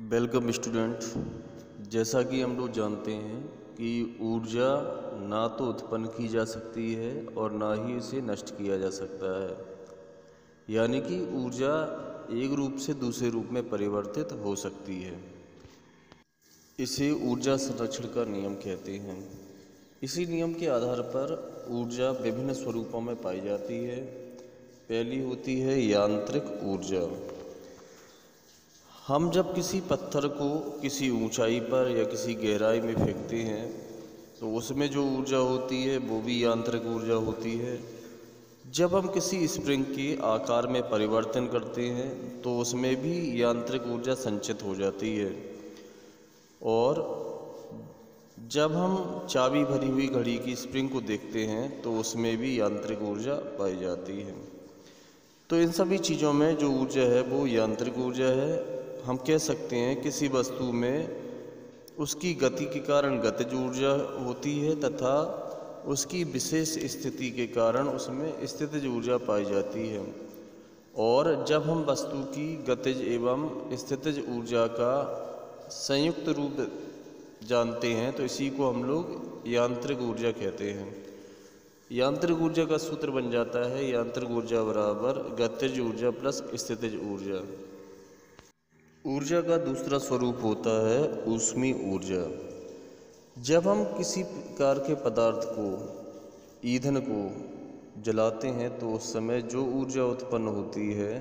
Welcome student. जैसा कि हम लोग जानते हैं कि ऊर्जा ना तो उत्पन्न की जा सकती है और ना ही इसे नष्ट किया जा सकता है, यानी कि ऊर्जा एक रूप से दूसरे रूप में परिवर्तित हो सकती है। इसे ऊर्जा संरक्षण का नियम कहते हैं। इसी नियम के आधार पर ऊर्जा विभिन्न स्वरूपों में पाई जाती है। पहली होती है यांत्रिक ऊर्जा। हम जब किसी पत्थर को किसी ऊंचाई पर या किसी गहराई में फेंकते हैं तो उसमें जो ऊर्जा होती है वो भी यांत्रिक ऊर्जा होती है। जब हम किसी स्प्रिंग के आकार में परिवर्तन करते हैं तो उसमें भी यांत्रिक ऊर्जा संचित हो जाती है। और जब हम चाबी भरी हुई घड़ी की स्प्रिंग को देखते हैं तो उसमें भी यांत्रिक ऊर्जा पाई जाती है। तो इन सभी चीज़ों में जो ऊर्जा है वो यांत्रिक ऊर्जा है। हम कह सकते हैं किसी वस्तु में उसकी गति के कारण गतिज ऊर्जा होती है तथा उसकी विशेष स्थिति के कारण उसमें स्थितिज ऊर्जा पाई जाती है। और जब हम वस्तु की गतिज एवं स्थितिज ऊर्जा का संयुक्त रूप जानते हैं तो इसी को हम लोग यांत्रिक ऊर्जा कहते हैं। यांत्रिक ऊर्जा का सूत्र बन जाता है यांत्रिक ऊर्जा बराबर गतिज ऊर्जा प्लस स्थितिज ऊर्जा। ऊर्जा का दूसरा स्वरूप होता है ऊष्मीय ऊर्जा। जब हम किसी प्रकार के पदार्थ को, ईंधन को जलाते हैं तो उस समय जो ऊर्जा उत्पन्न होती है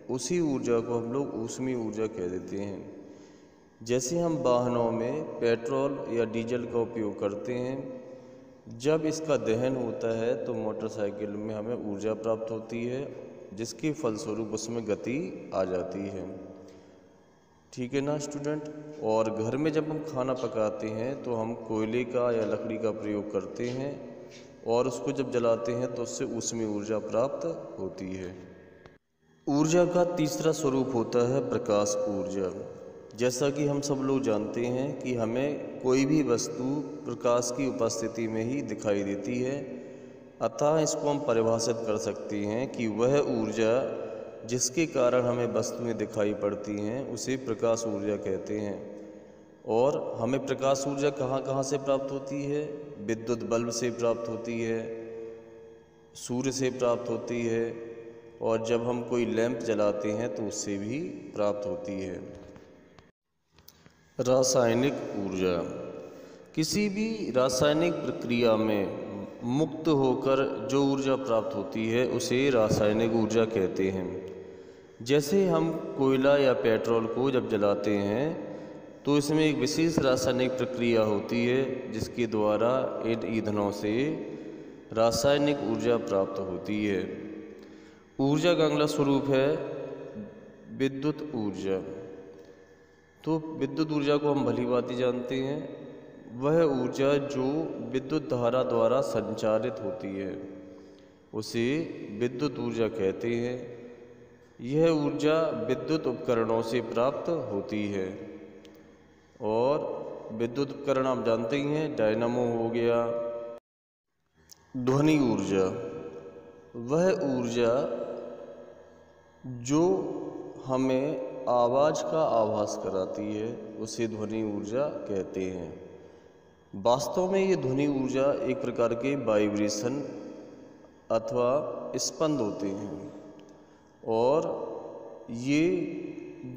उसी ऊर्जा को हम लोग ऊष्मीय ऊर्जा कह देते हैं। जैसे हम वाहनों में पेट्रोल या डीजल का उपयोग करते हैं, जब इसका दहन होता है तो मोटरसाइकिल में हमें ऊर्जा प्राप्त होती है जिसके फलस्वरूप उसमें गति आ जाती है। ठीक है ना स्टूडेंट। और घर में जब हम खाना पकाते हैं तो हम कोयले का या लकड़ी का प्रयोग करते हैं और उसको जब जलाते हैं तो उससे ऊष्मीय ऊर्जा प्राप्त होती है। ऊर्जा का तीसरा स्वरूप होता है प्रकाश ऊर्जा। जैसा कि हम सब लोग जानते हैं कि हमें कोई भी वस्तु प्रकाश की उपस्थिति में ही दिखाई देती है, अतः इसको हम परिभाषित कर सकते हैं कि वह ऊर्जा जिसके कारण हमें वस्तुएं दिखाई पड़ती हैं उसे प्रकाश ऊर्जा कहते हैं। और हमें प्रकाश ऊर्जा कहाँ कहाँ से प्राप्त होती है? विद्युत बल्ब से प्राप्त होती है, सूर्य से प्राप्त होती है, और जब हम कोई लैंप जलाते हैं तो उससे भी प्राप्त होती है। रासायनिक ऊर्जा। किसी भी रासायनिक प्रक्रिया में मुक्त होकर जो ऊर्जा प्राप्त होती है उसे रासायनिक ऊर्जा कहते हैं। जैसे हम कोयला या पेट्रोल को जब जलाते हैं तो इसमें एक विशेष रासायनिक प्रक्रिया होती है जिसके द्वारा इन ईंधनों से रासायनिक ऊर्जा प्राप्त होती है। ऊर्जा का अगला स्वरूप है विद्युत ऊर्जा। तो विद्युत ऊर्जा को हम भली भांति जानते हैं। वह ऊर्जा जो विद्युत धारा द्वारा संचारित होती है उसे विद्युत ऊर्जा कहते हैं। यह ऊर्जा विद्युत उपकरणों से प्राप्त होती है। और विद्युत उपकरण आप जानते ही हैं, डायनामो हो गया। ध्वनि ऊर्जा। वह ऊर्जा जो हमें आवाज़ का आभास कराती है उसे ध्वनि ऊर्जा कहते हैं। वास्तव में ये ध्वनि ऊर्जा एक प्रकार के वाइब्रेशन अथवा स्पंद होते हैं और ये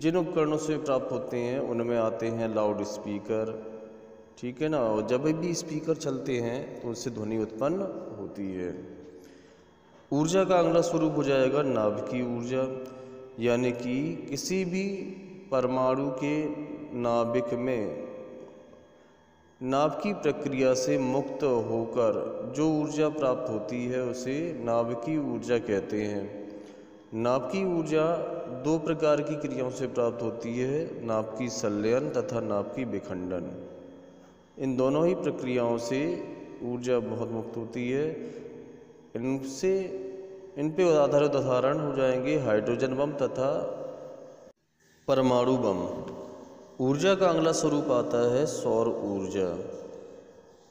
जिन उपकरणों से प्राप्त होते हैं उनमें आते हैं लाउड स्पीकर। ठीक है ना। और जब भी स्पीकर चलते हैं तो उससे ध्वनि उत्पन्न होती है। ऊर्जा का अगला स्वरूप हो जाएगा नाभिकीय ऊर्जा, यानी कि किसी भी परमाणु के नाभिक में नाभिकीय प्रक्रिया से मुक्त होकर जो ऊर्जा प्राप्त होती है उसे नाभिकीय ऊर्जा कहते हैं। नाभिकीय ऊर्जा दो प्रकार की क्रियाओं से प्राप्त होती है, नाभिकीय संलयन तथा नाभिकीय विखंडन। इन दोनों ही प्रक्रियाओं से ऊर्जा बहुत मुक्त होती है। इन पे आधारित उदाहरण हो जाएंगे हाइड्रोजन बम तथा परमाणु बम। ऊर्जा का अगला स्वरूप आता है सौर ऊर्जा।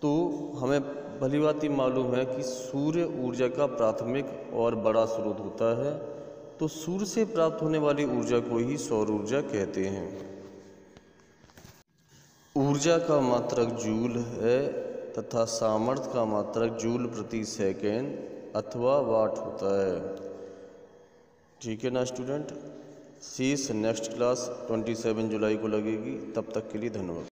तो हमें भली भांति मालूम है कि सूर्य ऊर्जा का प्राथमिक और बड़ा स्रोत होता है, तो सूर्य से प्राप्त होने वाली ऊर्जा को ही सौर ऊर्जा कहते हैं। ऊर्जा का मात्रक जूल है तथा सामर्थ्य का मात्रक जूल प्रति सेकेंड अथवा वाट होता है। ठीक है ना स्टूडेंट। शेष नेक्स्ट क्लास 27 जुलाई को लगेगी। तब तक के लिए धन्यवाद।